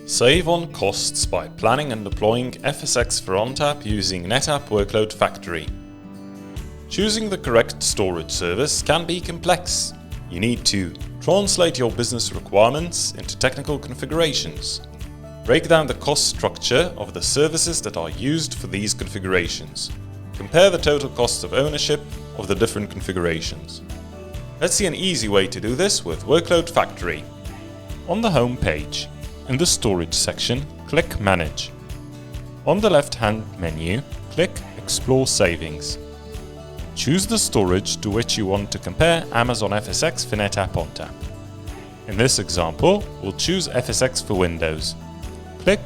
Save on costs by planning and deploying FSX for ONTAP using NetApp Workload Factory. Choosing the correct storage service can be complex. You need to translate your business requirements into technical configurations. Break down the cost structure of the services that are used for these configurations. Compare the total cost of ownership of the different configurations. Let's see an easy way to do this with Workload Factory. On the home page, in the Storage section, click Manage. On the left-hand menu, click Explore Savings. Choose the storage to which you want to compare Amazon FSX for NetApp ONTAP. In this example, we'll choose FSX for Windows. Click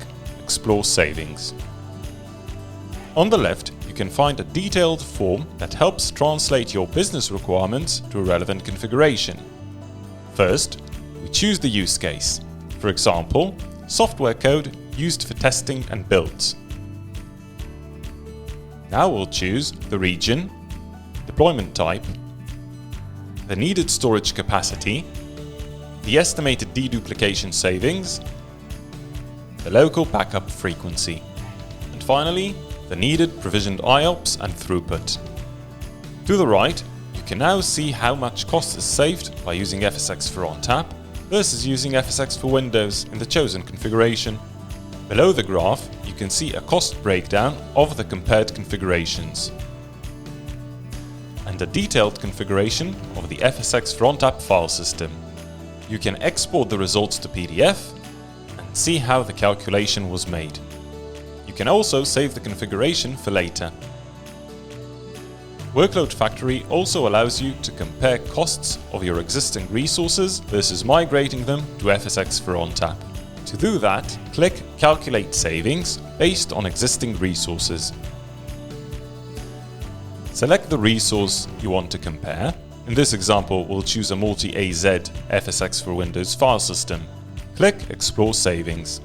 Explore Savings. On the left, you can find a detailed form that helps translate your business requirements to a relevant configuration. First, we choose the use case. For example, software code used for testing and builds. Now we'll choose the region, deployment type, the needed storage capacity, the estimated deduplication savings, the local backup frequency, and finally, the needed provisioned IOPS and throughput. To the right, you can now see how much cost is saved by using FSX for ONTAP versus using FSX for Windows in the chosen configuration. Below the graph, you can see a cost breakdown of the compared configurations and a detailed configuration of the FSX for ONTAP file system. You can export the results to PDF and see how the calculation was made. You can also save the configuration for later. Workload Factory also allows you to compare costs of your existing resources versus migrating them to FSX for ONTAP. To do that, click Calculate Savings based on existing resources. Select the resource you want to compare. In this example, we'll choose a multi-AZ FSX for Windows file system. Click Explore Savings.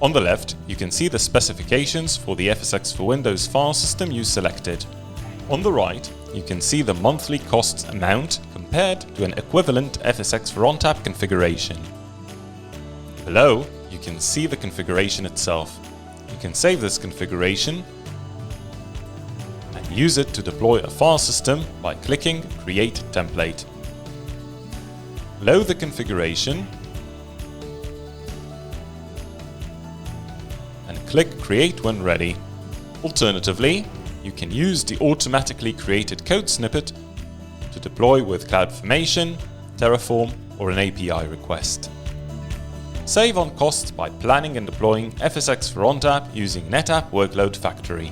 On the left, you can see the specifications for the FSX for Windows file system you selected. On the right, you can see the monthly cost amount compared to an equivalent FSX for ONTAP configuration. Below, you can see the configuration itself. You can save this configuration and use it to deploy a file system by clicking Create Template. Load the configuration and click Create when ready. Alternatively, you can use the automatically created code snippet to deploy with CloudFormation, Terraform, or an API request. Save on costs by planning and deploying FSX for ONTAP using NetApp Workload Factory.